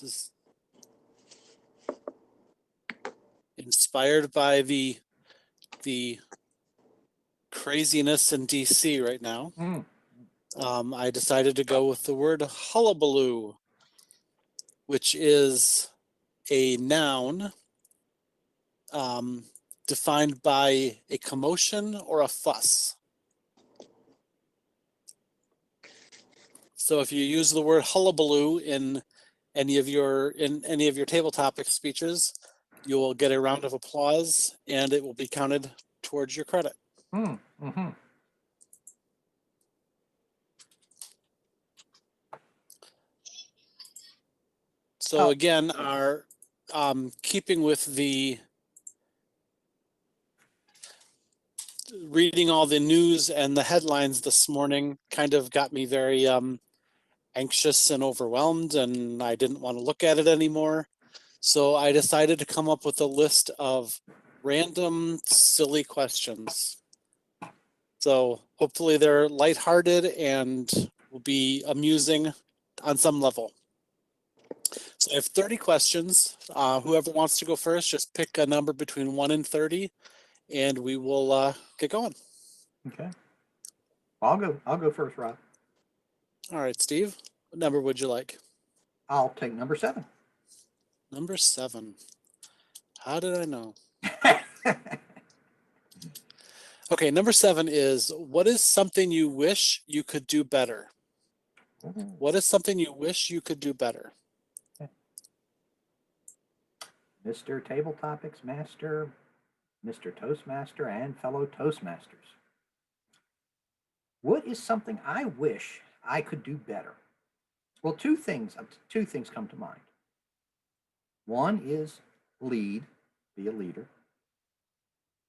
This is inspired by the craziness in DC right now. I decided to go with the word hullabaloo, which is a noun defined by a commotion or a fuss. So if you use the word hullabaloo in any of your table topic speeches, you will get a round of applause and it will be counted towards your credit. So again, our keeping with the reading all the news and the headlines this morning kind of got me very anxious and overwhelmed, and I didn't want to look at it anymore. So I decided to come up with a list of random silly questions. So hopefully they're lighthearted and will be amusing on some level. So I have 30 questions. Whoever wants to go first, just pick a number between 1 and 30, and we will get going. Okay. I'll go first, Rob. All right, Steve. What number would you like? I'll take number 7. Number 7. How did I know? Okay, number 7 is, what is something you wish you could do better? What is something you wish you could do better? Mr. Table Topics Master, Mr. Toastmaster, and fellow Toastmasters. What is something I wish I could do better? Well, two things come to mind. One is lead, be a leader,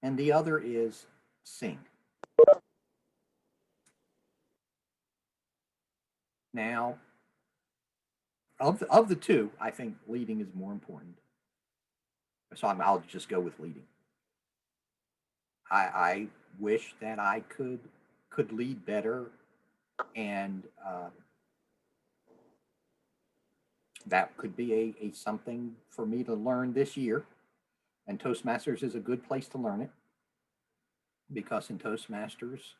and the other is sing. Now, of the two, I think leading is more important. So I'll just go with leading. I wish that I could lead better, and that could be a something for me to learn this year. And Toastmasters is a good place to learn it, because in Toastmasters,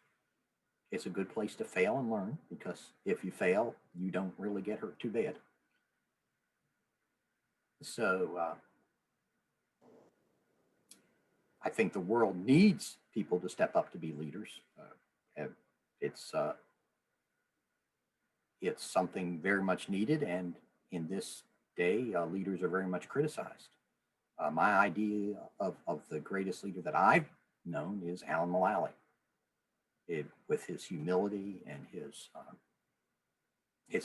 it's a good place to fail and learn, because if you fail, you don't really get hurt too bad. So I think the world needs people to step up to be leaders. It's something very much needed, and in this day, leaders are very much criticized. My idea of the greatest leader that I've known is Alan Mulally. With his humility and his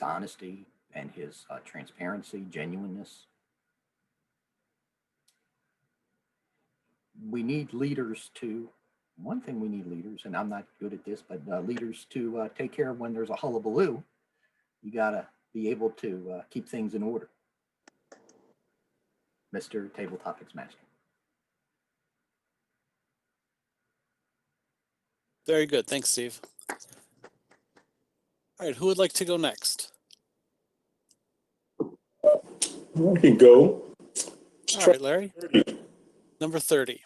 honesty and his transparency, genuineness. We need leaders one thing we need leaders, and I'm not good at this, but leaders to take care of when there's a hullabaloo. You gotta be able to keep things in order. Mr. Table Topics Master. Very good. Thanks, Steve. All right, who would like to go next? I can go. All right, Larry. Number 30.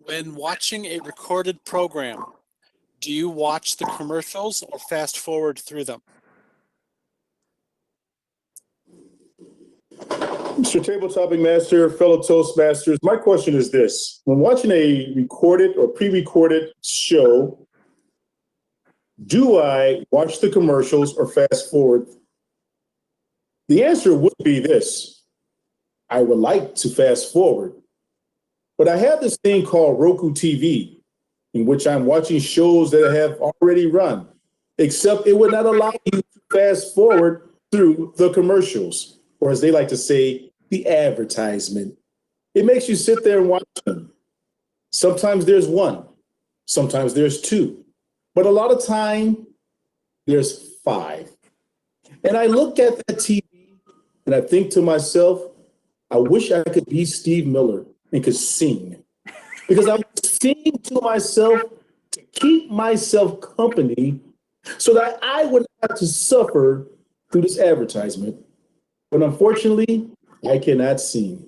When watching a recorded program, do you watch the commercials or fast forward through them? Mr. Table Topic Master, fellow Toastmasters, my question is this. When watching a recorded or pre-recorded show, do I watch the commercials or fast forward? The answer would be this. I would like to fast forward, but I have this thing called Roku TV, in which I'm watching shows that have already run, except it would not allow you to fast forward through the commercials, or as they like to say, the advertisement. It makes you sit there and watch them. Sometimes there's one, sometimes there's two, but a lot of time there's 5. And I look at that TV and I think to myself, I wish I could be Steve Miller and could sing, because I'm singing to myself to keep myself company so that I would not have to suffer through this advertisement. But unfortunately, I cannot see.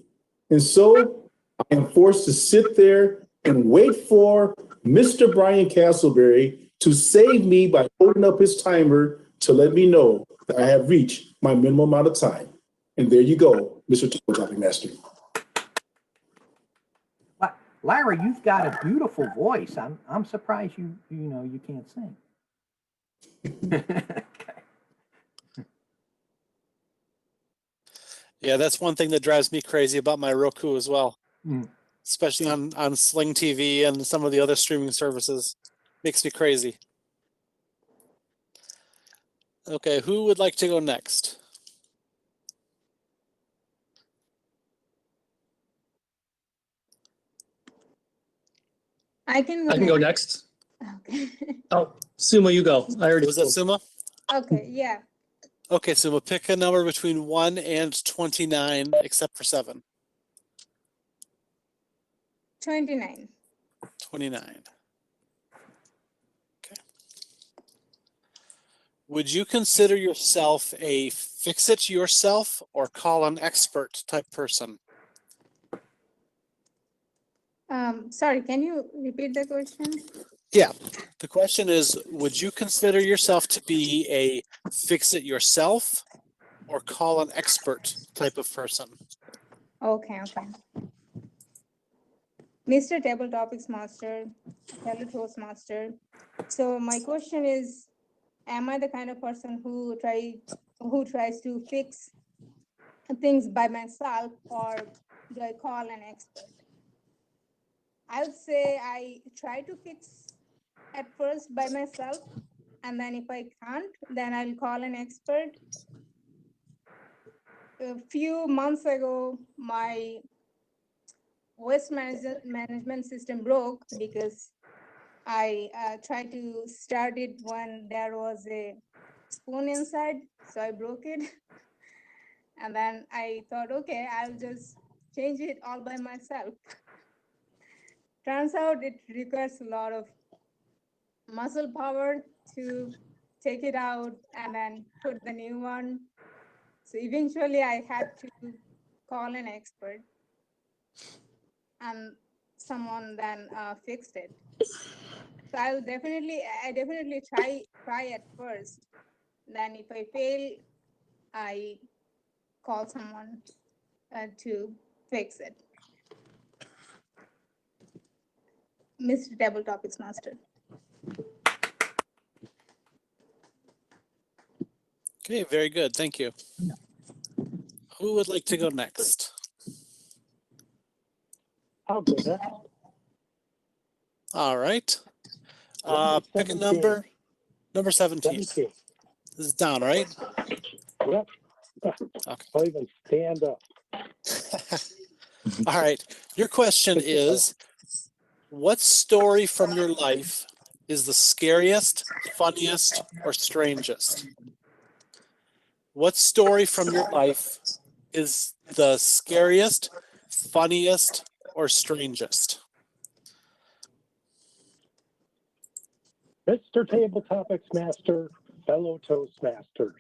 And so I am forced to sit there and wait for Mr. Brian Castleberry to save me by holding up his timer to let me know that I have reached my minimum amount of time. And there you go, Mr. Topic Master. Larry, you've got a beautiful voice. I'm surprised you can't sing. Yeah, that's one thing that drives me crazy about my Roku as well, Mm. especially on Sling TV and some of the other streaming services. Makes me crazy. Okay, who would like to go next? I can go next. Okay. Oh, Suma, you go. I already Was that spoke. Suma? Okay, yeah. Okay, Suma, pick a number between 1 and 29, except for 7. 29. 29. Okay. Would you consider yourself a fix-it-yourself or call an expert type person? Sorry, can you repeat the question? Yeah. The question is, would you consider yourself to be a fix-it-yourself or call an expert type of person? Okay. Mr. Table Topics Master, fellow Toastmaster. So my question is, am I the kind of person who tries to fix things by myself, or do I call an expert? I would say I try to fix at first by myself, and then if I can't, then I'll call an expert. A few months ago, my waste management system broke because I tried to start it when there was a spoon inside, so I broke it. And then I thought, okay, I'll just change it all by myself. Turns out it requires a lot of muscle power to take it out and then put the new one. So eventually I had to call an expert, and someone then fixed it. So I definitely try at first. Then if I fail, I call someone to fix it. Mr. Table Topics Master. Okay, very good. Thank you. Who would like to go next? I'll go next. All right. Number Pick a 17. number. Number 17. 17. This is down, right? Yep. Okay. I'll even stand up. All right. Your question is, what story from your life is the scariest, funniest, or strangest? What story from your life is the scariest, funniest, or strangest? Mr. Table Topics Master, fellow Toastmasters.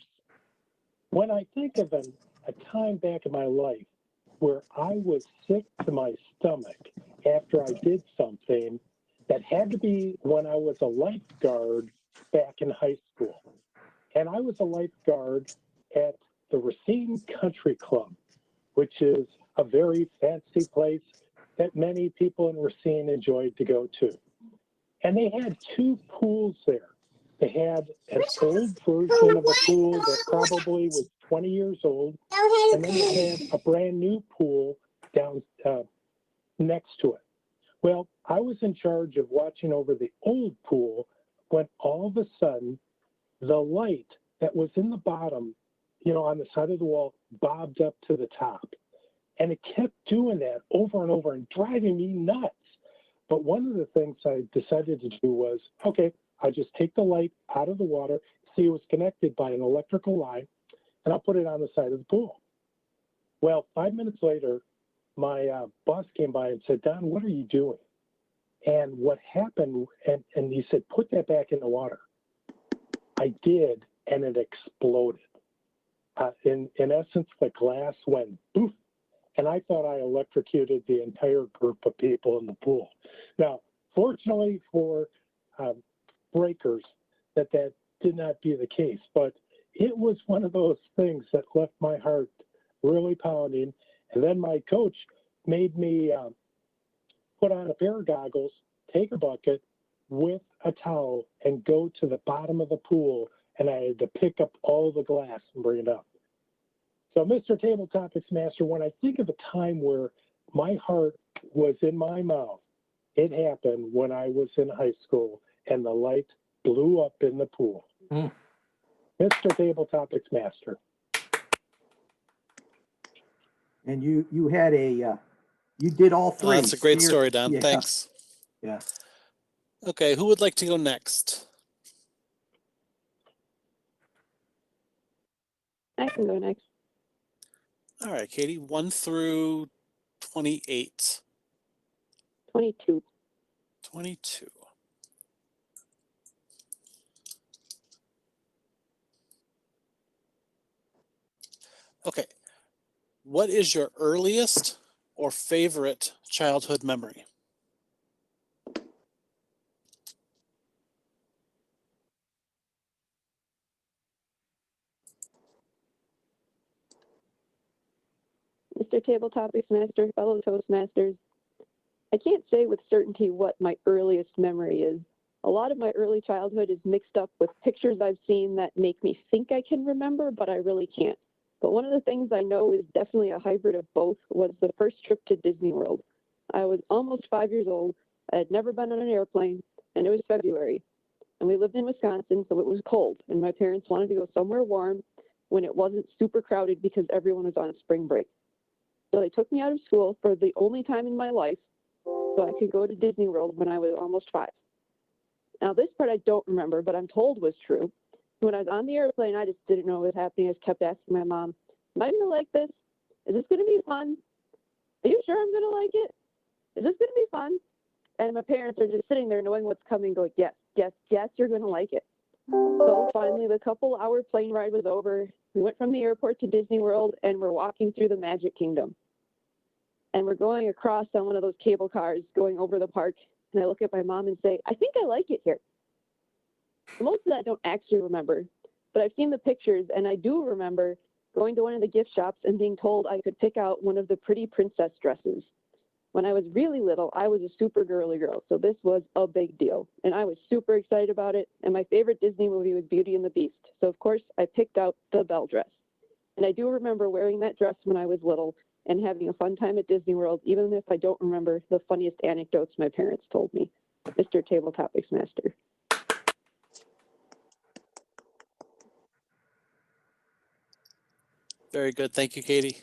When I think of a time back in my life where I was sick to my stomach after I did something, that had to be when I was a lifeguard back in high school. And I was a lifeguard at the Racine Country Club, which is a very fancy place that many people in Racine enjoyed to go to. And they had two pools there. They had an old version of a pool that probably was 20 years old, and then they had a brand new pool down next to it. Well, I was in charge of watching over the old pool when all of a sudden the light that was in the bottom, on the side of the wall, bobbed up to the top. And it kept doing that over and over and driving me nuts. But one of the things I decided to do was, okay, I just take the light out of the water, see it was connected by an electrical line, and I'll put it on the side of the pool. Well, 5 minutes later, my boss came by and said, Don, what are you doing? And what happened, and he said, put that back in the water. I did, and it exploded. In essence, the glass went poof, and I thought I electrocuted the entire group of people in the pool. Now, fortunately for breakers, that did not be the case, but it was one of those things that left my heart really pounding. And then my coach made me put on a pair of goggles, take a bucket with a towel, and go to the bottom of the pool, and I had to pick up all the glass and bring it up. So, Mr. Table Topics Master, when I think of a time where my heart was in my mouth, it happened when I was in high school and the light blew up in the pool. Mr. Table Topics Master. And you had a you did all Oh, three. that's a great You're- story, Don. yeah, Thanks. Yeah. Okay, who would like to go next? I can go next. All right, Katie, 1 through 28. 22. 22. Okay. What is your earliest or favorite childhood memory? Mr. Table Topics Master, fellow Toastmasters, I can't say with certainty what my earliest memory is. A lot of my early childhood is mixed up with pictures I've seen that make me think I can remember, but I really can't. But one of the things I know is definitely a hybrid of both was the first trip to Disney World. I was almost 5 years old. I had never been on an airplane, and it was February. And we lived in Wisconsin, so it was cold, and my parents wanted to go somewhere warm when it wasn't super crowded because everyone was on spring break. So they took me out of school for the only time in my life so I could go to Disney World when I was almost 5. Now, this part I don't remember, but I'm told was true. When I was on the airplane, I just didn't know what was happening. I just kept asking my mom, am I going to like this? Is this going to be fun? Are you sure I'm going to like it? Is this going to be fun? And my parents are just sitting there knowing what's coming, going, yes, yes, yes, you're going to like it. So finally, the couple-hour plane ride was over. We went from the airport to Disney World, and we're walking through the Magic Kingdom. And we're going across on one of those cable cars going over the park. And I look at my mom and say, I think I like it here. Most of that I don't actually remember, but I've seen the pictures, and I do remember going to one of the gift shops and being told I could pick out one of the pretty princess dresses. When I was really little, I was a super girly girl, so this was a big deal, and I was super excited about it, and my favorite Disney movie was Beauty and the Beast, so of course I picked out the Belle dress. And I do remember wearing that dress when I was little and having a fun time at Disney World, even if I don't remember the funniest anecdotes my parents told me. Mr. Table Topics Master. Very good. Thank you, Katie.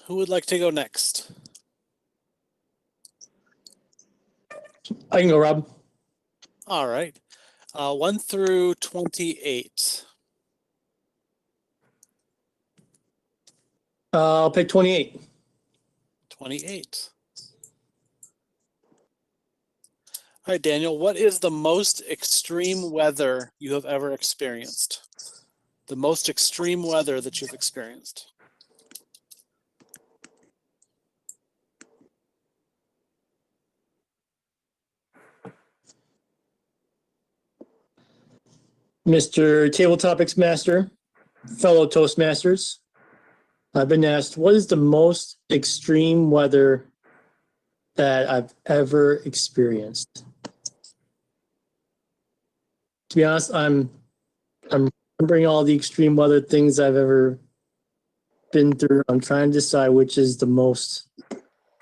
Who would like to go next? I can go, Rob. All right. 1 through 28. I'll pick 28. 28. All right, Daniel, what is the most extreme weather you have ever experienced? The most extreme weather that you've experienced? Mr. Table Topics Master, fellow Toastmasters, I've been asked, what is the most extreme weather that I've ever experienced? To be honest, I'm remembering all the extreme weather things I've ever been through. I'm trying to decide which is the most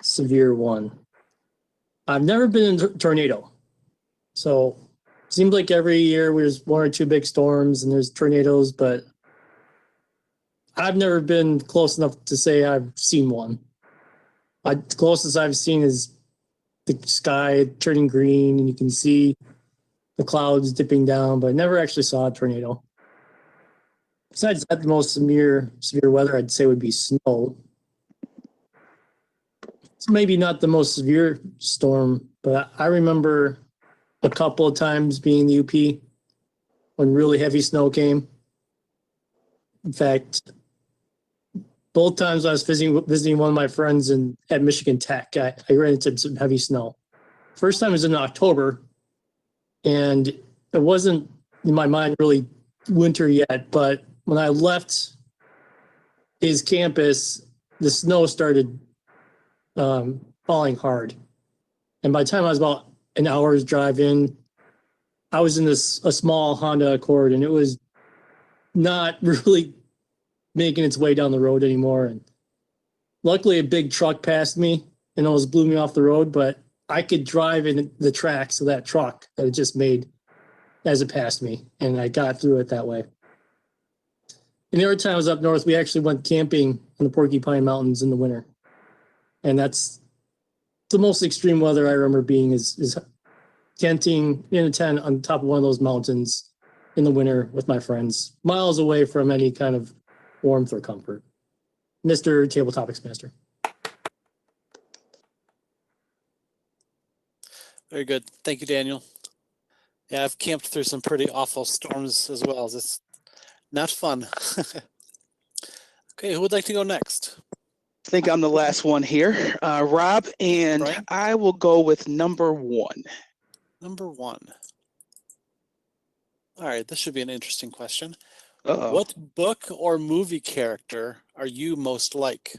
severe one. I've never been in a tornado. So it seems like every year there's 1 or 2 big storms and there's tornadoes, but I've never been close enough to say I've seen one. The closest I've seen is the sky turning green and you can see the clouds dipping down, but I never actually saw a tornado. Besides that, the most severe weather I'd say would be snow. It's maybe not the most severe storm, but I remember a couple of times being in the UP when really heavy snow came. In fact, both times I was visiting one of my friends at Michigan Tech, I ran into some heavy snow. First time was in October, and it wasn't in my mind really winter yet, but when I left his campus, the snow started falling hard. And by the time I was about an hour's drive in, I was in a small Honda Accord, and it was not really making its way down the road anymore. And luckily, a big truck passed me and almost blew me off the road, but I could drive in the tracks of that truck that it just made as it passed me, and I got through it that way. And the other time I was up north, we actually went camping in the Porcupine Mountains in the winter. And that's the most extreme weather I remember being is tenting in a tent on top of one of those mountains in the winter with my friends, miles away from any kind of warmth or comfort. Mr. Table Topics Master. Very good. Thank you, Daniel. Yeah, I've camped through some pretty awful storms as well. It's not fun. Okay, who would like to go next? I think I'm the last one here, Rob, and Brian? I will go with number 1. Number 1. All right, this should be an interesting question. Uh-oh. What book or movie character are you most like?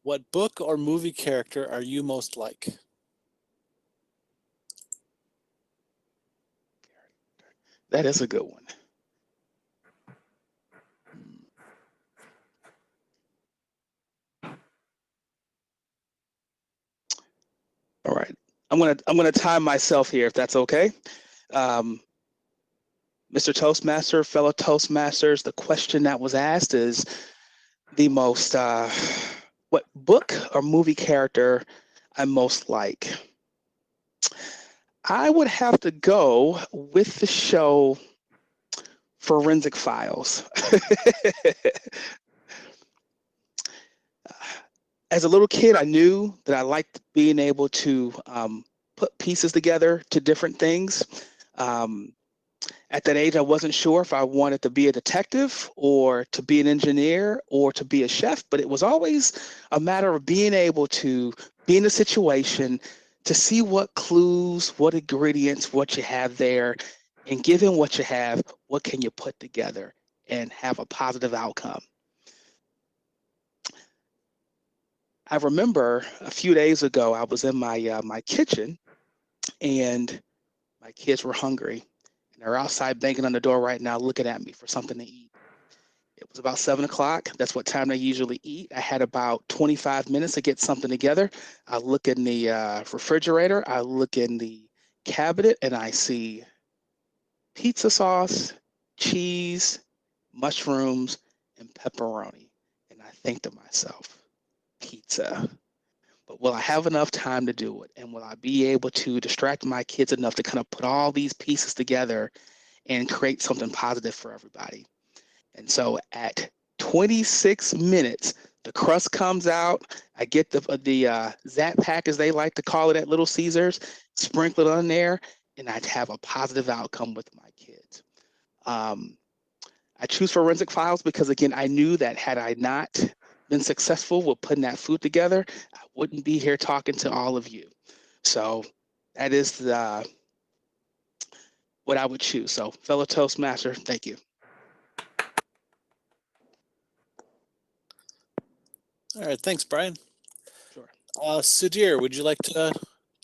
What book or movie character are you most like? That is a good one. All right, I'm gonna time myself here if that's okay. Mr. Toastmaster, fellow Toastmasters, the question that was asked is the most what book or movie character I most like. I would have to go with the show Forensic Files. As a little kid, I knew that I liked being able to put pieces together to different things. At that age, I wasn't sure if I wanted to be a detective or to be an engineer or to be a chef, but it was always a matter of being able to be in a situation to see what clues, what ingredients, what you have there, and given what you have, what can you put together and have a positive outcome. I remember a few days ago, I was in my kitchen and my kids were hungry. They're outside banging on the door right now, looking at me for something to eat. It was about 7 o'clock. That's what time they usually eat. I had about 25 minutes to get something together. I look in the refrigerator, I look in the cabinet, and I see pizza sauce, cheese, mushrooms, and pepperoni. And I think to myself, pizza. But will I have enough time to do it? And will I be able to distract my kids enough to kind of put all these pieces together and create something positive for everybody? And so at 26 minutes, the crust comes out. I get the Zap Pack, as they like to call it at Little Caesars, sprinkle it on there, and I'd have a positive outcome with my kids. I choose Forensic Files because, again, I knew that had I not been successful with putting that food together, I wouldn't be here talking to all of you. So that is what I would choose. So, fellow Toastmaster, thank you. All right, thanks, Brian. Sure. Sudhir, would you like to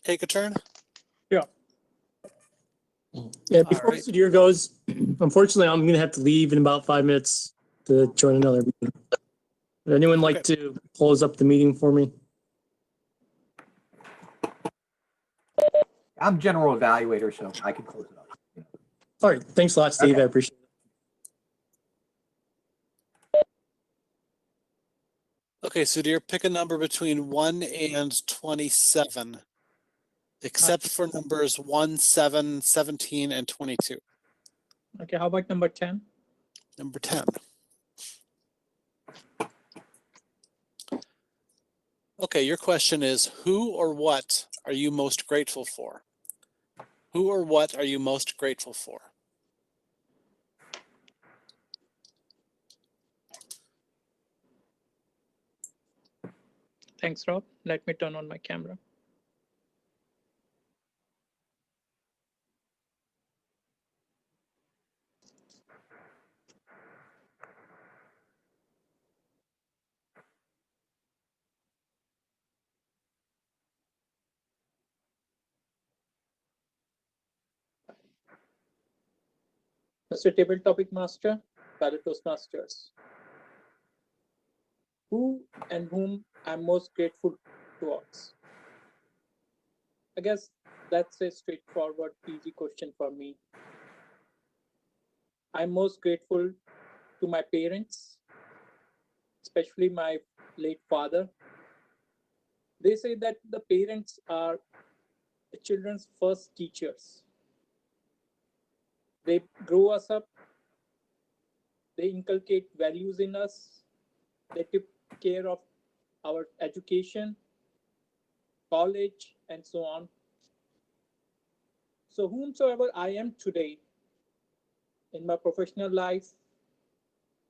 take a turn? Yeah, before right. Sudhir goes, unfortunately, I'm going to have to leave in about 5 minutes to join another meeting. Would anyone like to close up the meeting for me? I'm general evaluator, so I can close it up. All right, thanks a lot, Steve. Okay. I appreciate it. Okay, Sudhir, pick a number between 1 and 27, except for numbers 1, 7, 17, and 22. Okay, how about number 10? Number 10. Okay, your question is, who or what are you most grateful for? Who or what are you most grateful for? Thanks, Rob. Let me turn on my camera. Mr. Table Topic Master, fellow Toastmasters. Who and whom I'm most grateful towards? I guess that's a straightforward, easy question for me. I'm most grateful to my parents, especially my late father. They say that the parents are the children's first teachers. They grow us up, they inculcate values in us, they take care of our education, college, and so on. So, whomsoever I am today in my professional life,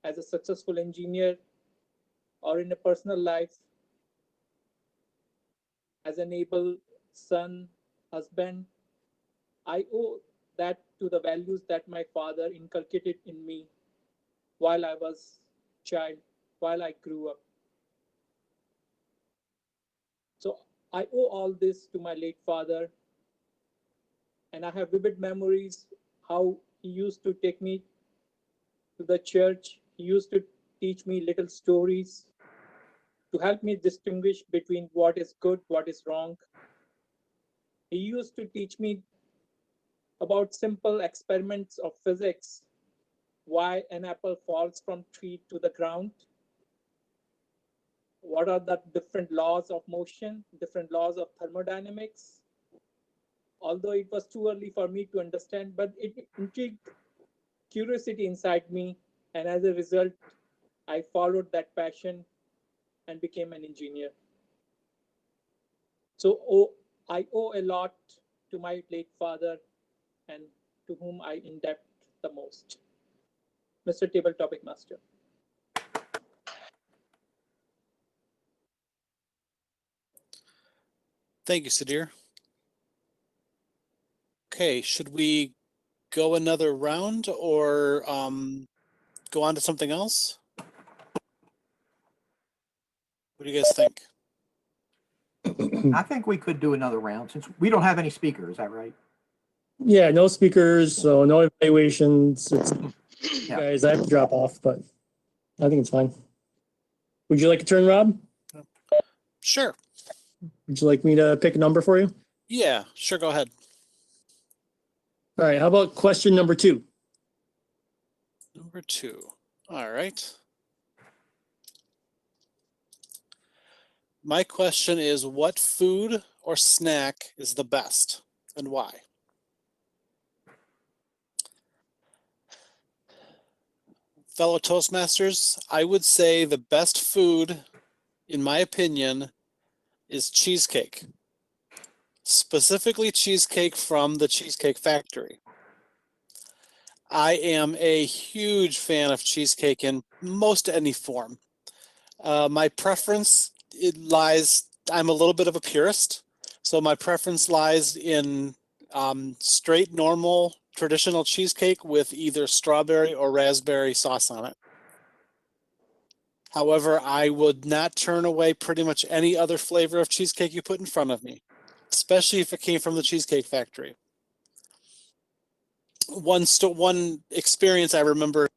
as a successful engineer, or in a personal life, as an able son, husband, I owe that to the values that my father inculcated in me while I was a child, while I grew up. So I owe all this to my late father, and I have vivid memories how he used to take me to the church. He used to teach me little stories to help me distinguish between what is good, what is wrong. He used to teach me about simple experiments of physics, why an apple falls from tree to the ground, what are the different laws of motion, different laws of thermodynamics. Although it was too early for me to understand, but it intrigued curiosity inside me, and as a result, I followed that passion and became an engineer. So I owe a lot to my late father and to whom I indebt the most. Mr. Table Topic Master. Thank you, Sudhir. Okay, should we go another round or go on to something else? What do you guys think? I think we could do another round since we don't have any speakers. Is that right? Yeah, no speakers, so no evaluations. It's, Yeah. guys, I have to drop off, but I think it's fine. Would you like a turn, Rob? Sure. Would you like me to pick a number for you? Yeah, sure. Go ahead. All right, how about question number 2? Number 2. All right. My question is, what food or snack is the best and why? Fellow Toastmasters, I would say the best food, in my opinion, is cheesecake. Specifically cheesecake from the Cheesecake Factory. I am a huge fan of cheesecake in most any form. My preference, I'm a little bit of a purist, so my preference lies in straight, normal, traditional cheesecake with either strawberry or raspberry sauce on it. However, I would not turn away pretty much any other flavor of cheesecake you put in front of me, especially if it came from the Cheesecake Factory. One experience I remember.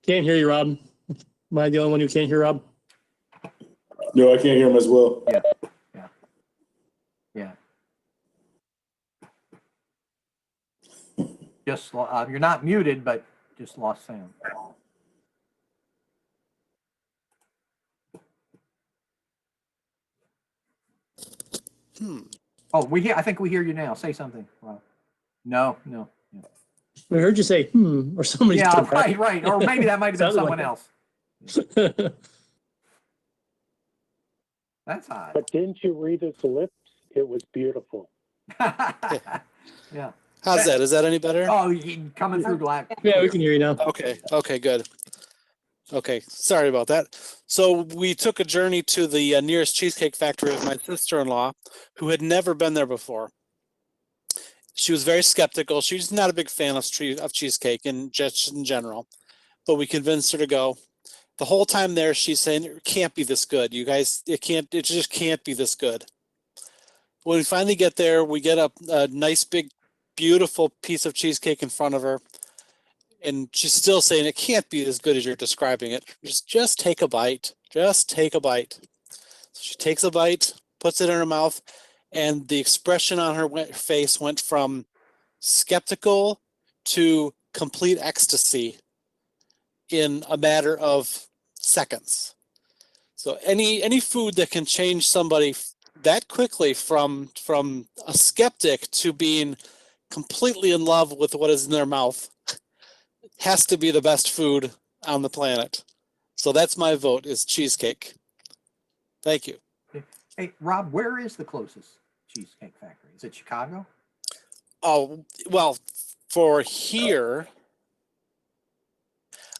Can't hear you, Rob. Am I the only one who can't hear Rob? No, I can't hear him as well. Yeah. Just you're not muted, but just lost sound. Oh, I think we hear you now. Say something. Wow. No. Yeah. I heard you say, or somebody. Yeah, said that. right. Or maybe that might have been Sounded someone like else. That's odd. But didn't you read his lips? It was beautiful. Yeah. How's that? Is that any better? Oh, you coming through black. Yeah, we can hear you now. Okay. Okay, good. Okay, sorry about that. So we took a journey to the nearest cheesecake factory with my sister-in-law, who had never been there before. She was very skeptical. She's not a big fan of cheesecake and just in general, but we convinced her to go. The whole time there, she's saying it can't be this good. You guys, it just can't be this good. When we finally get there, we get a nice big, beautiful piece of cheesecake in front of her, and she's still saying it can't be as good as you're describing it. Just take a bite. Just take a bite. So she takes a bite, puts it in her mouth, and the expression on her face went from skeptical to complete ecstasy in a matter of seconds. So any food that can change somebody that quickly from a skeptic to being completely in love with what is in their mouth has to be the best food on the planet. So that's my vote, is cheesecake. Thank you. Hey, Rob, where is the closest cheesecake factory? Is it Chicago? Oh, well, for here,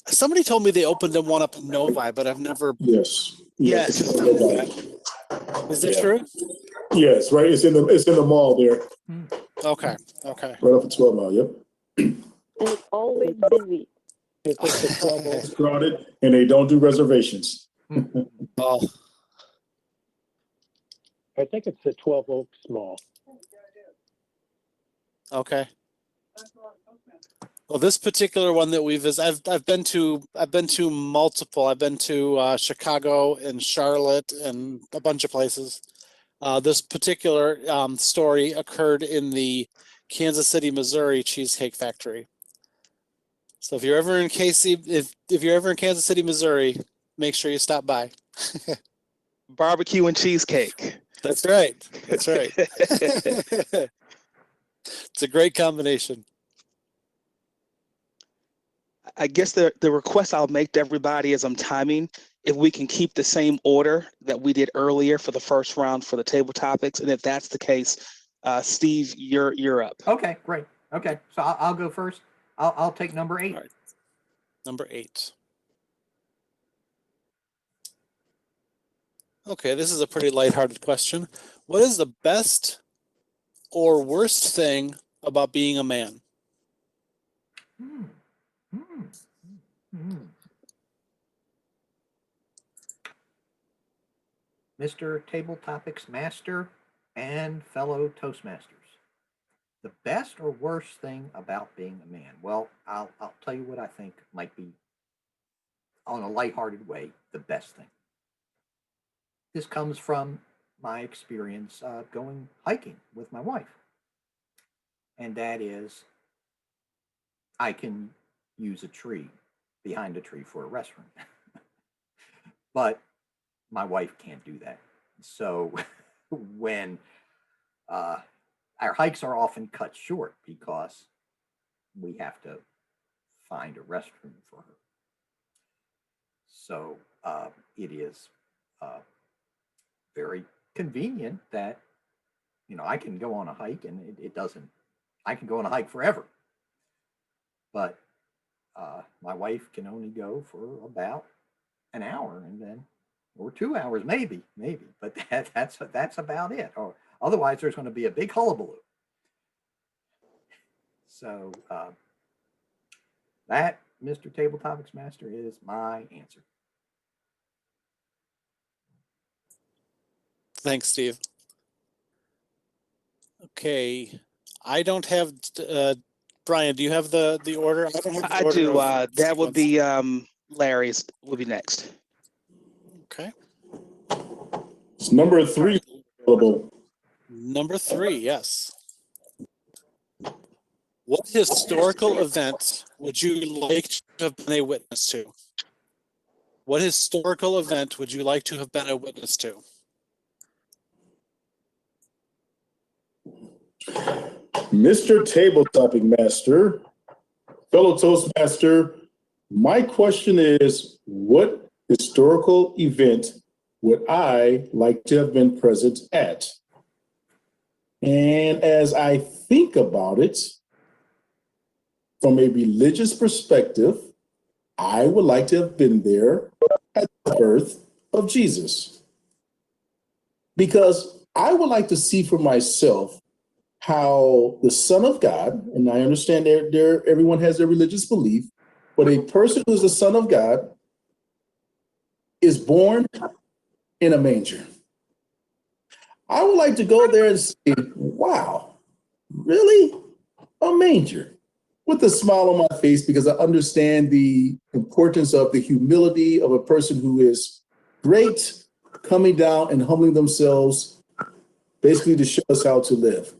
somebody told me they opened one up in Novi, but I've never. Yes. Yes. Is it Yeah. true? Yes, right. It's in the mall there, Okay. Okay. right off of 12 Mile. Yep. And it's always busy. It's like the 12 It's crowded, and they don't do reservations. Oh, I think it's the 12 Oaks Mall. okay. Well, this particular one that we visited, I've been to multiple. I've been to Chicago and Charlotte and a bunch of places. This particular story occurred in the Kansas City, Missouri Cheesecake Factory. So if you're ever in if you're ever in Kansas City, Missouri, make sure you stop by. Barbecue and cheesecake. That's right. That's right. It's a great combination. I guess the request I'll make to everybody as I'm timing, if we can keep the same order that we did earlier for the first round for the table topics, and if that's the case, Steve, you're up. Okay, great. Okay, so I'll go first. I'll take number 8. All right. Number 8. Okay, this is a pretty lighthearted question. What is the best or worst thing about being a man? Hmm. Hmm. Hmm. Mr. Table Topics Master and fellow Toastmasters. The best or worst thing about being a man? Well, I'll tell you what I think might be, on a lighthearted way, the best thing. This comes from my experience going hiking with my wife. And that is, I can use a tree, behind a tree for a restroom. But my wife can't do that. So when our hikes are often cut short because we have to find a restroom for her. So it is very convenient that, I can go on a hike and it doesn't, I can go on a hike forever. But my wife can only go for about an hour and then, or 2 hours, maybe, but that's about it. Or otherwise there's going to be a big hullabaloo. So that, Mr. Table Topics Master, is my answer. Thanks, Steve. Okay, I don't have. Brian, do you have the order? I don't have the I order do. of That would sequence. be Larry's. Would be next. Okay. It's number 3 available. Number 3, yes. What historical event would you like to have been a witness to? What historical event would you like to have been a witness to? Mr. Table Topic Master, fellow Toastmaster, my question is, what historical event would I like to have been present at? And as I think about it, from a religious perspective, I would like to have been there at the birth of Jesus. Because I would like to see for myself how the Son of God, and I understand everyone has their religious belief, but a person who is the Son of God is born in a manger. I would like to go there and say, wow, really? A manger? With a smile on my face, because I understand the importance of the humility of a person who is great, coming down and humbling themselves, basically to show us how to live.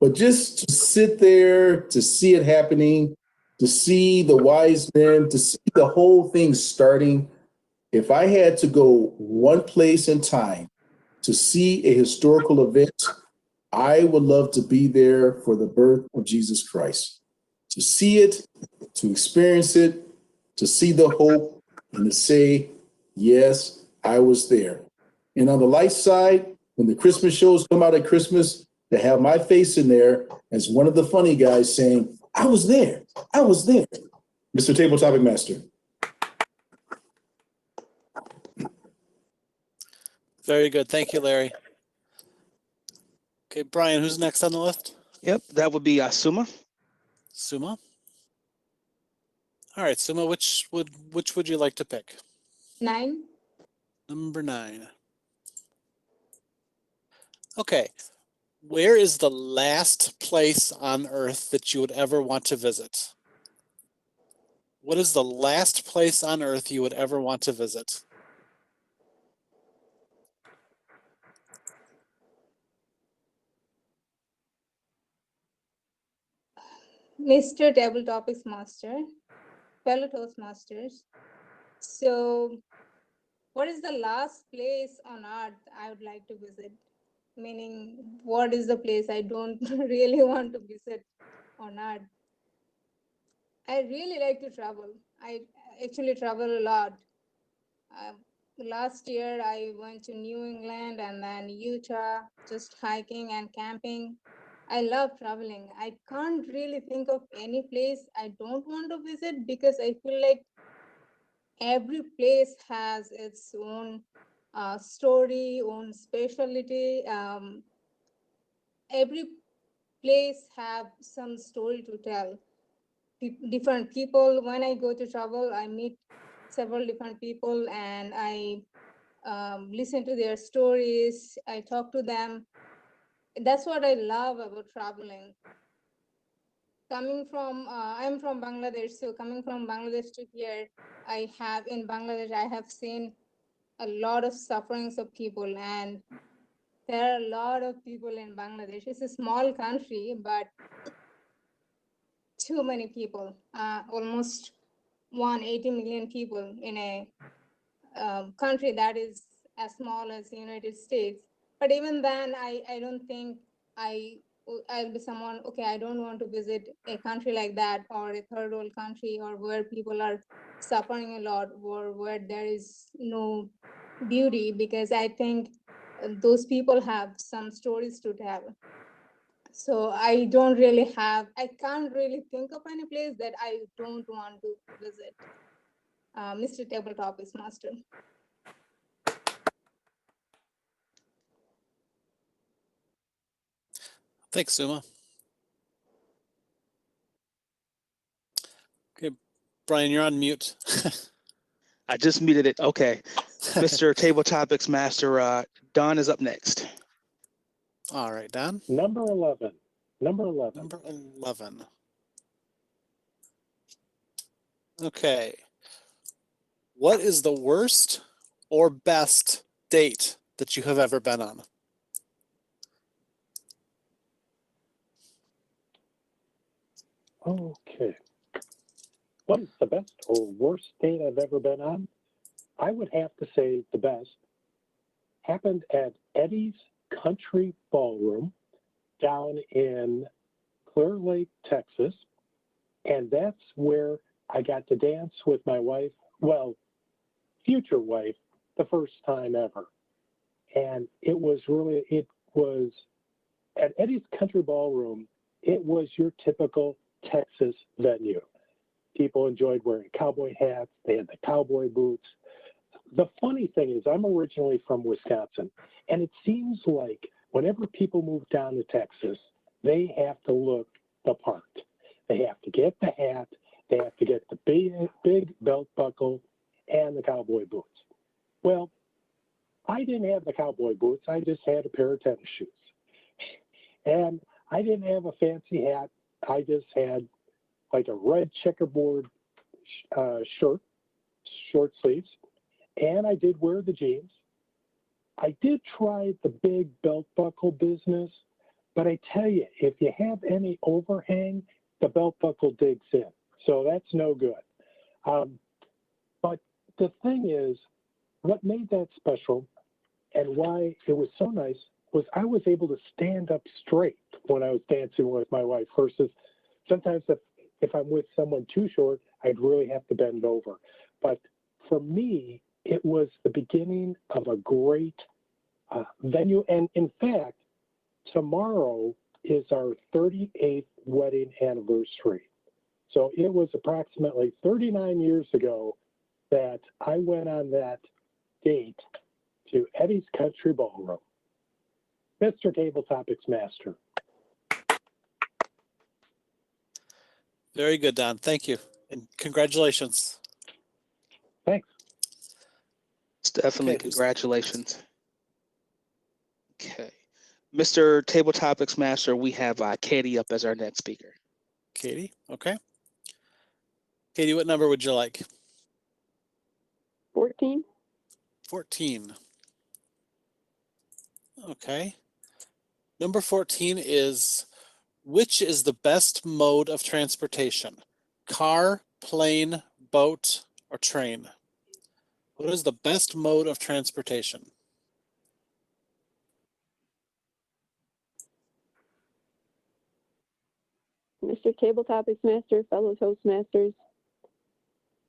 But just to sit there, to see it happening, to see the wise men, to see the whole thing starting, if I had to go one place in time to see a historical event, I would love to be there for the birth of Jesus Christ. To see it, to experience it, to see the hope, and to say, yes, I was there. And on the light side, when the Christmas shows come out at Christmas, to have my face in there as one of the funny guys saying, I was there. I was there. Mr. Table Topic Master. Very good. Thank you, Larry. Okay, Brian, who's next on the list? Yep, that would be Suma. Suma. All right, Suma, which would you like to pick? 9. Number 9. Okay. Where is the last place on Earth that you would ever want to visit? What is the last place on Earth you would ever want to visit? Mr. Table Topics Master, fellow Toastmasters. So, what is the last place on earth I would like to visit? Meaning, what is the place I don't really want to visit on earth? I really like to travel. I actually travel a lot. Last year, I went to New England and then Utah, just hiking and camping. I love traveling. I can't really think of any place I don't want to visit because I feel like every place has its own story, own specialty. Every place have some story to tell. Different people. When I go to travel, I meet several different people and I listen to their stories. I talk to them. That's what I love about traveling. I'm from Bangladesh, so coming from Bangladesh to here, in Bangladesh, I have seen a lot of sufferings of people, and there are a lot of people in Bangladesh. It's a small country, but too many people, almost 180 million people in a country that is as small as the United States. But even then, I don't think I'll be someone, okay, I don't want to visit a country like that or a third world country or where people are suffering a lot or where there is no beauty, because I think those people have some stories to tell. So I can't really think of any place that I don't want to visit. Mr. Tabletop is master. Thanks, Suma. Okay, Brian, you're on mute. I just muted it. Okay. Mr. Table Topics Master, Don is up next. All right, Don. Number 11. Number 11. Okay. What is the worst or best date that you have ever been on? Okay. What is the best or worst date I've ever been on? I would have to say the best happened at Eddie's Country Ballroom down in Clear Lake, Texas. And that's where I got to dance with my wife, well, future wife, the first time ever. And it was at Eddie's Country Ballroom, it was your typical Texas venue. People enjoyed wearing cowboy hats. They had the cowboy boots. The funny thing is, I'm originally from Wisconsin, and it seems like whenever people move down to Texas, they have to look the part. They have to get the hat, they have to get the big belt buckle, and the cowboy boots. Well, I didn't have the cowboy boots. I just had a pair of tennis shoes. And I didn't have a fancy hat. I just had like a red checkerboard shirt, short sleeves, and I did wear the jeans. I did try the big belt buckle business, but I tell you, if you have any overhang, the belt buckle digs in. So that's no good. But the thing is, what made that special and why it was so nice was I was able to stand up straight when I was dancing with my wife versus sometimes if I'm with someone too short, I'd really have to bend over. But for me, it was the beginning of a great venue. And in fact, tomorrow is our 38th wedding anniversary. So it was approximately 39 years ago that I went on that date to Eddie's Country Ballroom. Mr. Table Topics Master. Very good, Don. Thank you. And congratulations. Thanks. Definitely Okay, who's- congratulations. Okay. Mr. Table Topics Master, we have Katie up as our next speaker. Katie, okay. Katie, what number would you like? 14. 14. Okay. Number 14 is, which is the best mode of transportation? Car, plane, boat, or train? What is the best mode of transportation? Mr. Table Topics Master, fellow Toastmasters,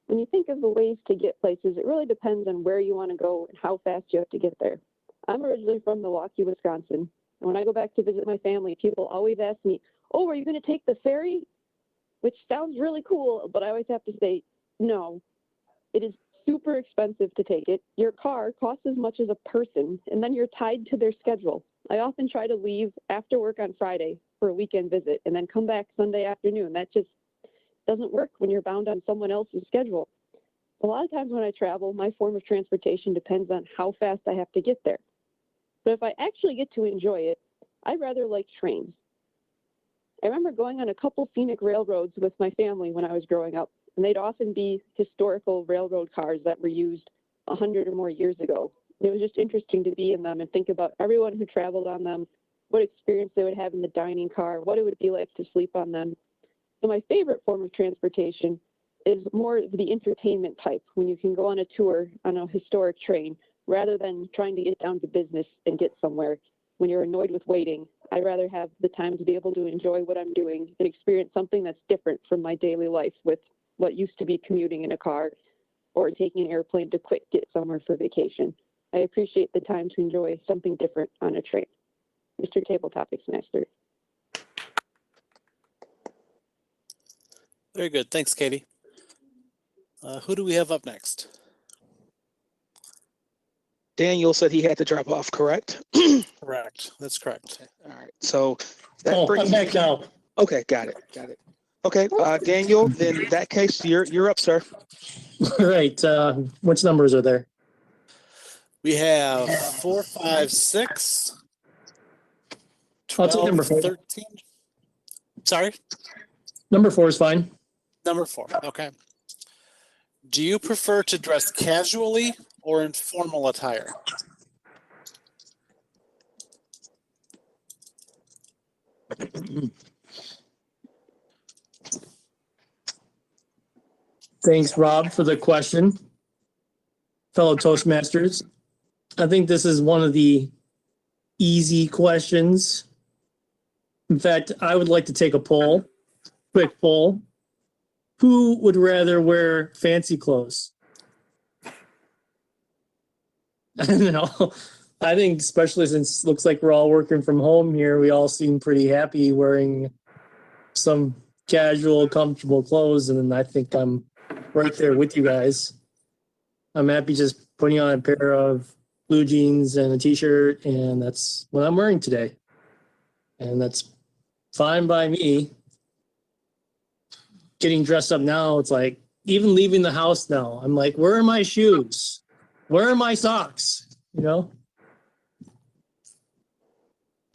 when you think of the ways to get places, it really depends on where you want to go and how fast you have to get there. I'm originally from Milwaukee, Wisconsin. And when I go back to visit my family, people always ask me, oh, are you going to take the ferry? Which sounds really cool, but I always have to say, no. It is super expensive to take it. Your car costs as much as a person, and then you're tied to their schedule. I often try to leave after work on Friday for a weekend visit and then come back Sunday afternoon. That just doesn't work when you're bound on someone else's schedule. A lot of times when I travel, my form of transportation depends on how fast I have to get there. But if I actually get to enjoy it, I rather like trains. I remember going on a couple scenic railroads with my family when I was growing up, and they'd often be historical railroad cars that were used 100 or more years ago. It was just interesting to be in them and think about everyone who traveled on them, what experience they would have in the dining car, what it would be like to sleep on them. So my favorite form of transportation is more the entertainment type, when you can go on a tour on a historic train rather than trying to get down to business and get somewhere. When you're annoyed with waiting, I'd rather have the time to be able to enjoy what I'm doing and experience something that's different from my daily life with what used to be commuting in a car or taking an airplane to quick get somewhere for vacation. I appreciate the time to enjoy something different on a train. Mr. Table Topics Master. Very good. Thanks, Katie. Who do we have up next? Daniel said he had to drop off, correct? Correct. That's correct. All right. So that Oh, brings I'm back now. Okay, got it. Okay, Daniel, then in that case, you're up, sir. All right. Which numbers are there? We have 4, 5, 6, I'll take 12, number 4. 13. Sorry? Number 4 is fine. Number 4. Okay. Do you prefer to dress casually or in formal attire? Thanks, Rob, for the question. Fellow Toastmasters, I think this is one of the easy questions. In fact, I would like to take a poll, quick poll. Who would rather wear fancy clothes? I don't know. I think especially since it looks like we're all working from home here, we all seem pretty happy wearing some casual, comfortable clothes. And I think I'm right there with you guys. I'm happy just putting on a pair of blue jeans and a t-shirt, and that's what I'm wearing today. And that's fine by me. Getting dressed up now, it's like even leaving the house now, I'm like, where are my shoes? Where are my socks? You know?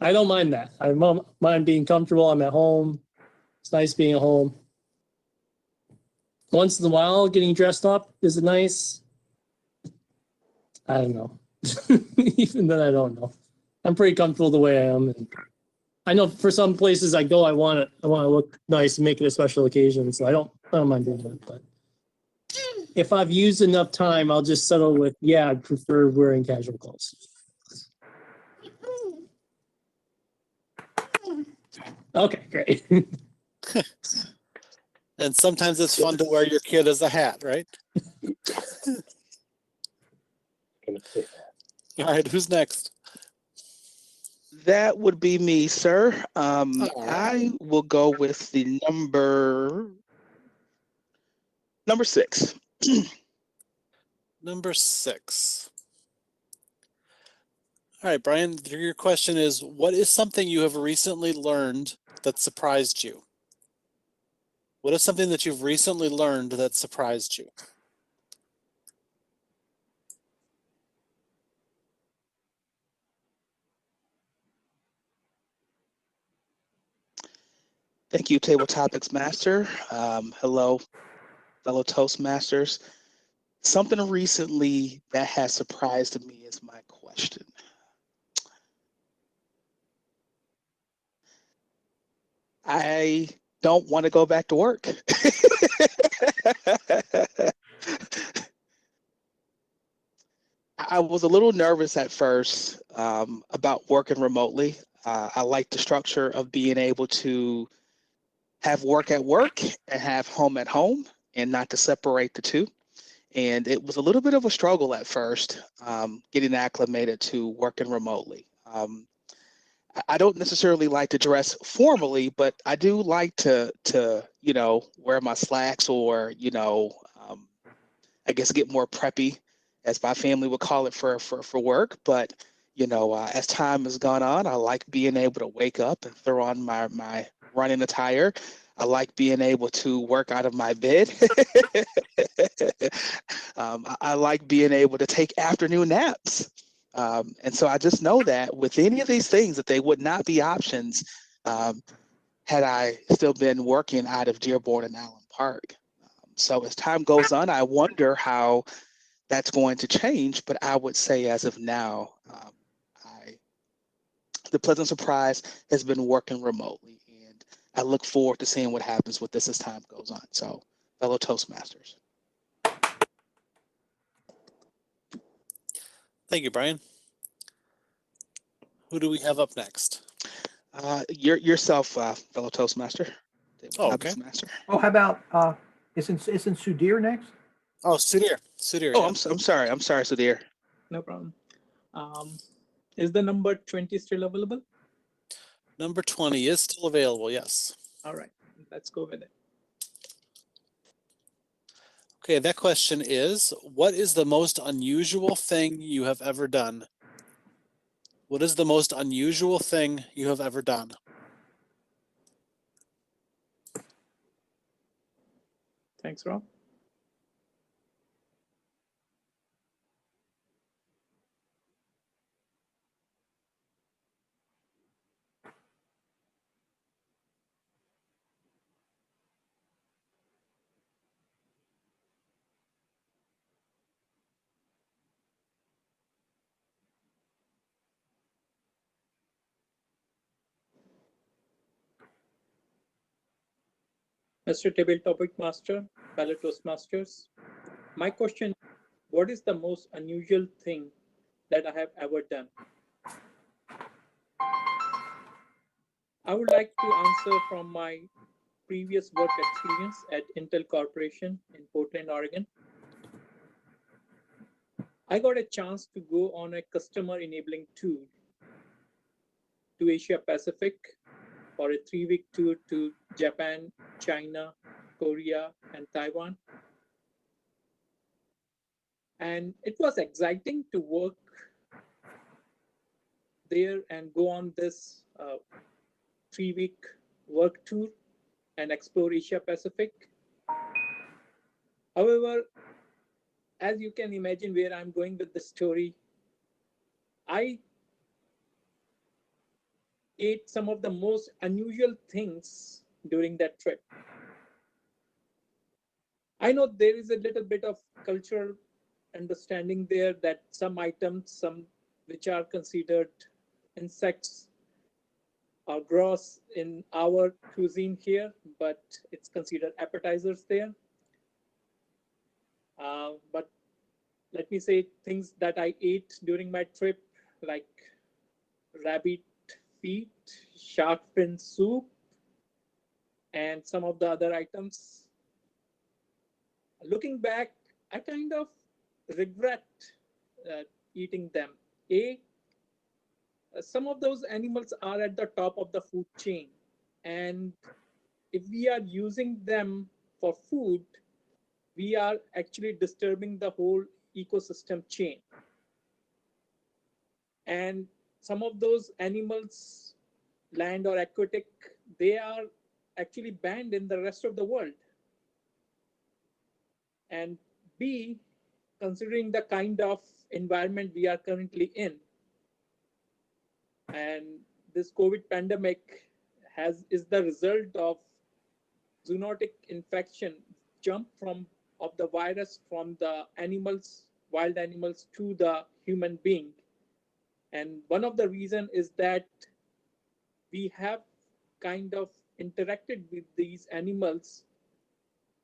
I don't mind that. I don't mind being comfortable. I'm at home. It's nice being at home. Once in a while, getting dressed up is it nice? I don't know. Even then, I don't know. I'm pretty comfortable the way I am. And I know for some places I go, I want to look nice and make it a special occasion. So I don't mind doing that. But if I've used enough time, I'll just settle with, yeah, I prefer wearing casual clothes. Okay, great. And sometimes it's fun to wear your kid as a hat, right? Gonna say that. All right, who's next? That would be me, sir. right. I will go with the number 6. Number 6. All right, Brian, your question is, what is something you have recently learned that surprised you? What is something that you've recently learned that surprised you? Thank you, Table Topics Master. Hello, fellow Toastmasters. Something recently that has surprised me is my question. I don't want to go back to work. I was a little nervous at first about working remotely. I like the structure of being able to have work at work and have home at home and not to separate the two. And it was a little bit of a struggle at first, getting acclimated to working remotely. I don't necessarily like to dress formally, but I do like to wear my slacks or I guess get more preppy, as my family would call it for work. But as time has gone on, I like being able to wake up and throw on my running attire. I like being able to work out of my bed. I like being able to take afternoon naps. And so I just know that with any of these things, that they would not be options had I still been working out of Dearborn and Allen Park. So as time goes on, I wonder how that's going to change. But I would say as of now, the pleasant surprise has been working remotely. And I look forward to seeing what happens with this as time goes on. So, fellow Toastmasters. Thank you, Brian. Who do we have up next? Yourself, fellow Toastmaster. Oh, okay. Master. Oh, how about isn't Sudhir next? Oh, Sudhir. Sudhir. Oh, yeah. I'm sorry, Sudhir. No problem. Is the number 20 still available? Number 20 is still available, yes. All right, let's go with it. Okay, that question is, what is the most unusual thing you have ever done? What is the most unusual thing you have ever done? Thanks, Rob. Mr. Table Topic Master, fellow Toastmasters. My question, what is the most unusual thing that I have ever done? I would like to answer from my previous work experience at Intel Corporation in Portland, Oregon. I got a chance to go on a customer enabling tour to Asia Pacific for a 3-week tour to Japan, China, Korea, and Taiwan. And it was exciting to work there and go on this 3-week work tour and explore Asia Pacific. However, as you can imagine where I'm going with the story, I ate some of the most unusual things during that trip. I know there is a little bit of cultural understanding there that some items, some which are considered insects, are gross in our cuisine here, but it's considered appetizers there. But let me say things that I ate during my trip, like rabbit feet, shark fin soup, and some of the other items. Looking back, I kind of regret eating them. Some of those animals are at the top of the food chain. And if we are using them for food, we are actually disturbing the whole ecosystem chain. And some of those animals, land or aquatic, they are actually banned in the rest of the world. And B, considering the kind of environment we are currently in, and this COVID pandemic is the result of zoonotic infection, jump of the virus from the animals, wild animals, to the human being. And one of the reasons is that we have kind of interacted with these animals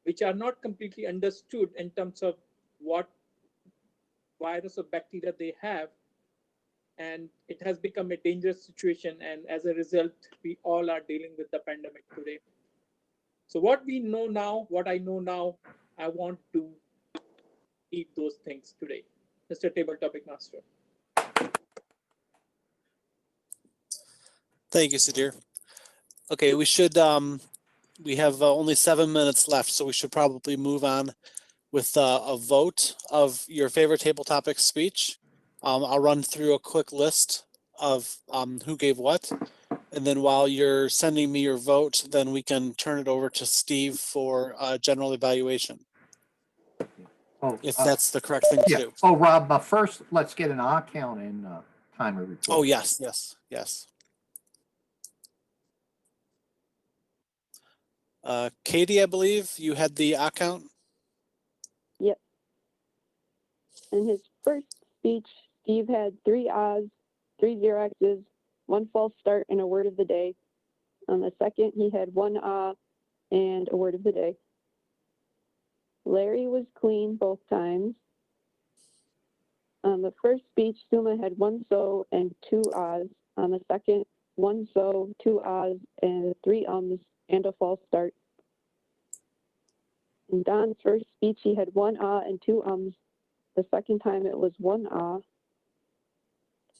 which are not completely understood in terms of what virus or bacteria they have. And it has become a dangerous situation. And as a result, we all are dealing with the pandemic today. So what we know now, what I know now, I want to eat those things today. Mr. Table Topic Master. Thank you, Sudhir. Okay, we should, we have only 7 minutes left, so we should probably move on with a vote of your favorite table topic speech. I'll run through a quick list of who gave what. And then while you're sending me your vote, then we can turn it over to Steve for general evaluation, if that's the correct thing to do. Oh, Rob, first, let's get an odd count and timer report. Oh, yes, yes, yes. Katie, I believe you had the count. Yep. In his first speech, Steve had 3 ahs, 3 Xeroxes, 1 false start, and a word of the day. On the second, he had 1 ah and a word of the day. Larry was clean both times. On the first speech, Suma had 1 so and 2 ahs. On the second, 1 so, 2 ahs, and 3 ums, and a false start. In Don's first speech, he had 1 ah and 2 ums. The second time, it was 1 ah.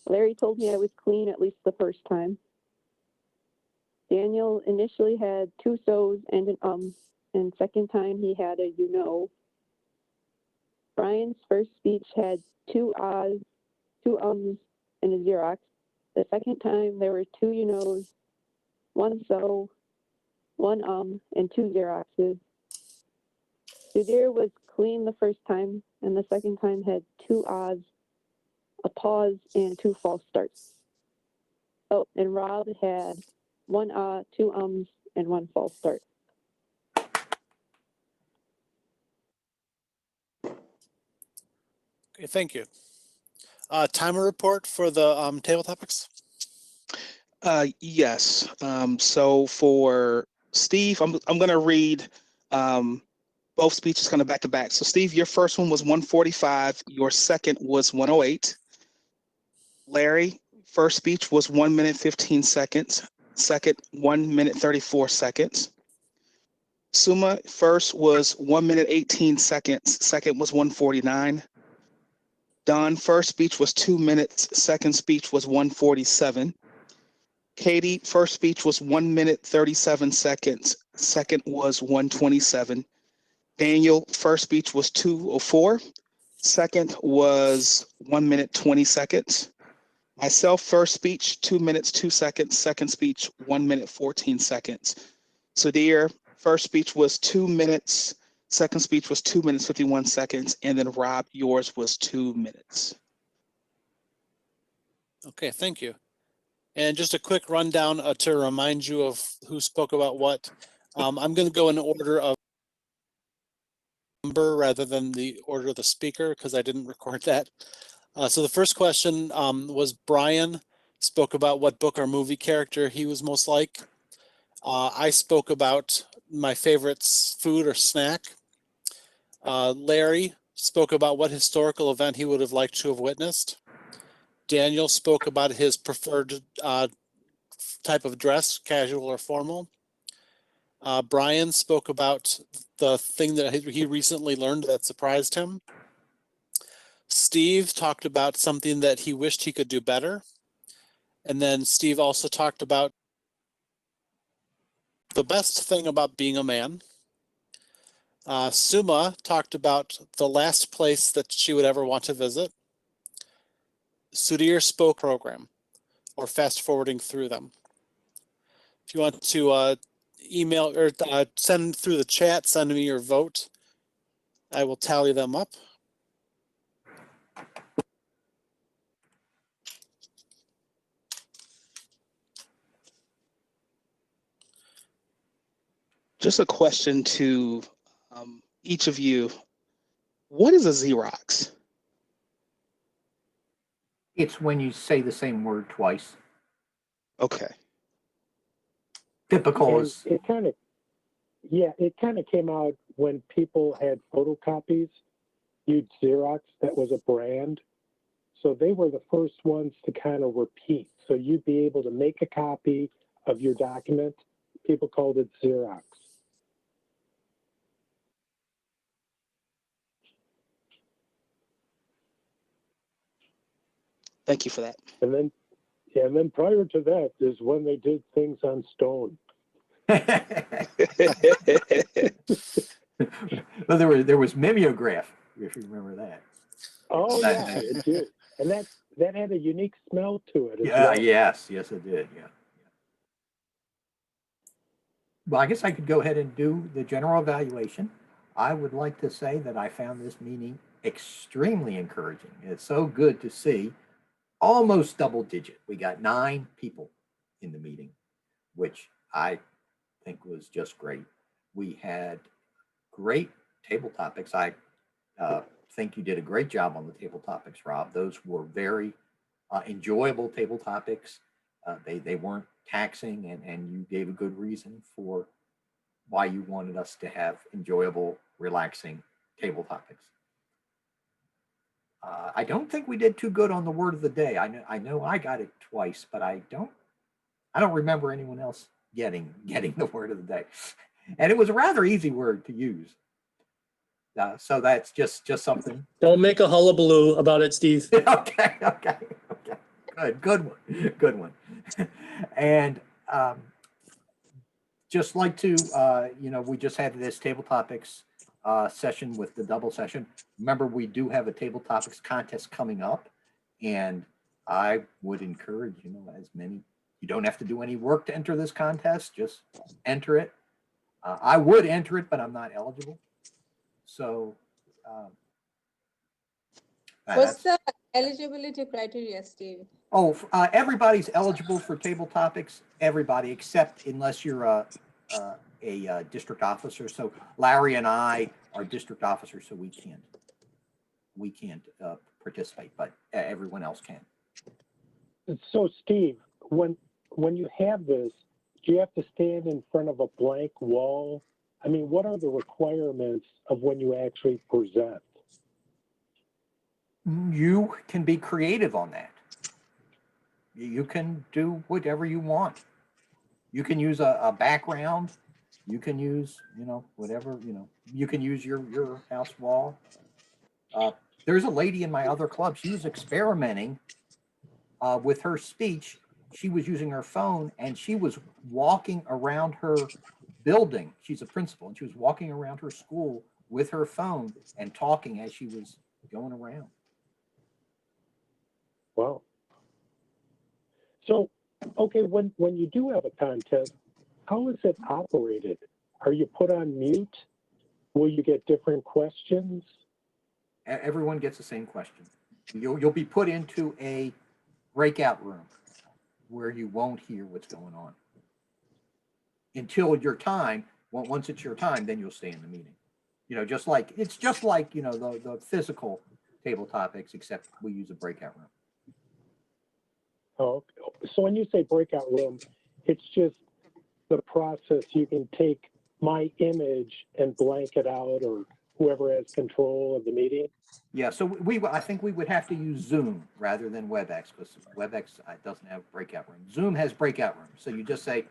Larry told me I was clean at least the first time. Daniel initially had 2 so's and an and second time he had a you know. Brian's first speech had 2 ahs, 2 ums, and a Xerox. The second time there were 2 you knows, 1 so, 1 and 2 Xeroxes. Sudhir was clean the first time, and the second time had 2 ahs, a pause, and 2 false starts. Oh, and Rob had 1 ah, 2 ums, and 1 false start. Okay, thank you. Timer report for the table topics. Yes. So for Steve, I'm going to read both speeches kind of back to back. So Steve, your first one was 145. Your second was 108. Larry, first speech was 1 minute 15 seconds. Second, 1 minute 34 seconds. Suma, first was 1 minute 18 seconds. Second was 149. Don, first speech was 2 minutes. Second speech was 1:47. Katie, first speech was 1 minute, 37 seconds. Second was 1:27. Daniel, first speech was 2:04. Second was 1 minute, 20 seconds. Myself, first speech, 2 minutes, 2 seconds. Second speech, 1 minute, 14 seconds. Sudhir, first speech was 2 minutes. Second speech was 2 minutes, 51 seconds. And then Rob, yours was 2 minutes. Okay, thank you. And just a quick rundown to remind you of who spoke about what. I'm going to go in order of number rather than the order of the speaker because I didn't record that. So the first question was Brian spoke about what book or movie character he was most like. I spoke about my favorite food or snack. Larry spoke about what historical event he would have liked to have witnessed. Daniel spoke about his preferred type of dress, casual or formal. Brian spoke about the thing that he recently learned that surprised him. Steve talked about something that he wished he could do better. And then Steve also talked about the best thing about being a man. Suma talked about the last place that she would ever want to visit. Sudhir spoke program or fast forwarding through them. If you want to email or send through the chat, send me your vote. I will tally them up. Just a question to each of you. What is a Xerox? It's when you say the same word twice. Okay. Typical And is, it kind of came out when people had photocopies, used Xerox, that was a brand. So they were the first ones to kind of repeat. So you'd be able to make a copy of your document. People called it Xerox. Thank you for that. And then prior to that is when they did things on stone. well, there was mimeograph, if you remember that. Oh yeah, it did. And that had a unique smell to it as Yeah, well. yes, it did. Yeah. Well, I guess I could go ahead and do the general evaluation. I would like to say that I found this meeting extremely encouraging. It's so good to see almost double digit. We got 9 people in the meeting, which I think was just great. We had great table topics. I think you did a great job on the table topics, Rob. Those were very enjoyable table topics. They weren't taxing, and you gave a good reason for why you wanted us to have enjoyable, relaxing table topics. I don't think we did too good on the word of the day. I know I got it twice, but I don't remember anyone else getting the word of the day. And it was a rather easy word to use. So that's just something. Don't make a hullabaloo about it, Steve. Okay. Good one. And just like to, we just had this table topics session with the double session. Remember, we do have a table topics contest coming up, and I would encourage, as many. You don't have to do any work to enter this contest. Just enter it. I would enter it, but I'm not eligible. So. What's the eligibility criteria, Steve? Oh, everybody's eligible for table topics. Everybody, except unless you're a district officer. So Larry and I are district officers, so we can't participate, but everyone else can. So Steve, when you have this, do you have to stand in front of a blank wall? I mean, what are the requirements of when you actually present? You can be creative on that. You can do whatever you want. You can use a background. You can use, whatever, you can use your house wall. There's a lady in my other club. She was experimenting with her speech. She was using her phone and she was walking around her building. She's a principal and she was walking around her school with her phone and talking as she was going around. Wow. So, okay, when you do have a contest, how is it operated? Are you put on mute? Will you get different questions? Everyone gets the same question. You'll be put into a breakout room where you won't hear what's going on until your time. Once it's your time, then you'll stay in the meeting. You know, it's just like you know the physical table topics, except we use a breakout room. Oh, so when you say breakout room, it's just the process. You can take my image and blank it out, or whoever has control of the meeting. Yeah, so I think we would have to use Zoom rather than WebEx because WebEx doesn't have breakout room. Zoom has breakout rooms, so you just say,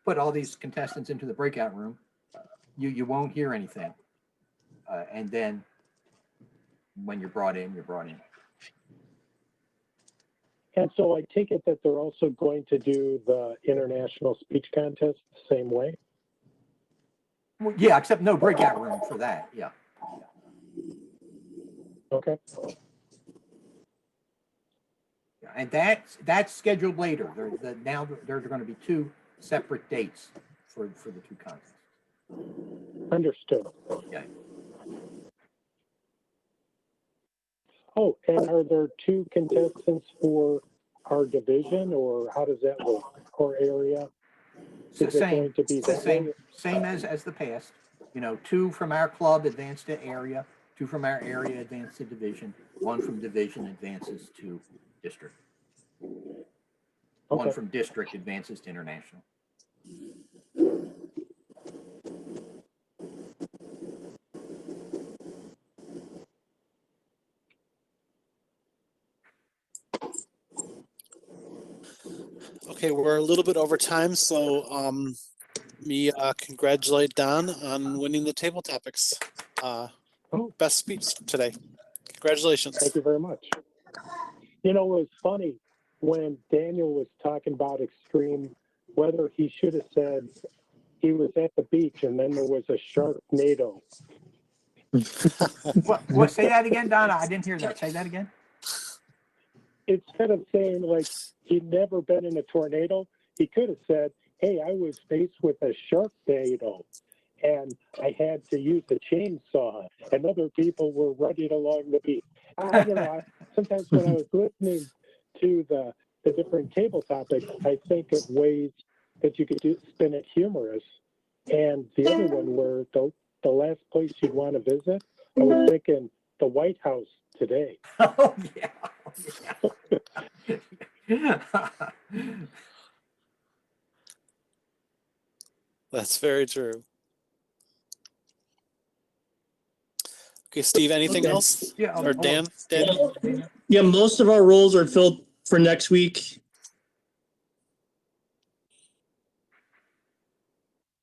put all these contestants into the breakout room. You won't hear anything, and then when you're brought in, you're brought in. And so I take it that they're also going to do the international speech contest the same way? Well, yeah, except no breakout room for that. Yeah. Okay. Yeah, and that's scheduled later. Now there's going to be two separate dates for the two contests. Understood. Okay. Oh, and are there two contestants for our division, or how does that work? Or area? Is it going to be same as the past. You know, two from our club advance to area, two from our area advance to division, one from division advances to district. One from district advances to international. Okay, we're a little bit over time, so congratulate Don on winning the table topics. Best speech today. Congratulations. Thank you very much. You know, it was funny when Daniel was talking about extreme weather, he should have said he was at the beach and then there was a sharknado. What? Say that again, Donna. I didn't hear that. Say that again. Instead of saying like he'd never been in a tornado, he could have said, hey, I was faced with a sharknado and I had to use a chainsaw and other people were running along the beach. I don't know. Sometimes when I was listening to the different table topics, I think of ways that you could spin it humorous. And the other one where the last place you'd want to visit, I was thinking the White House today. Oh, yeah. That's very true. Okay, Steve, anything else? Yeah. Or Dan? Yeah, most of our roles are filled for next week.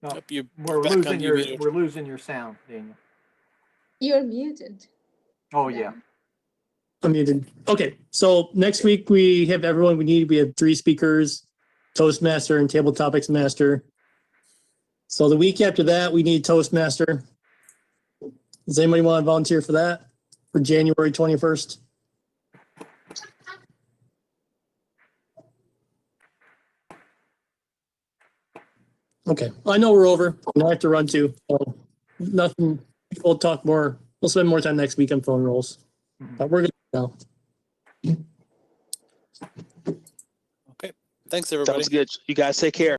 No, Yep, we're losing your sound, Daniel. You're muted. Oh, yeah. I'm muted. Okay, so next week we have everyone we need. We have 3 speakers, Toastmaster and Table Topics Master. So the week after that, we need Toastmaster. Does anybody want to volunteer for that for January 21st? Okay, I know we're over. I have to run too. So nothing. We'll talk more. We'll spend more time next week on phone rolls. But we're good now. Okay, thanks everybody. Sounds good. You guys take care.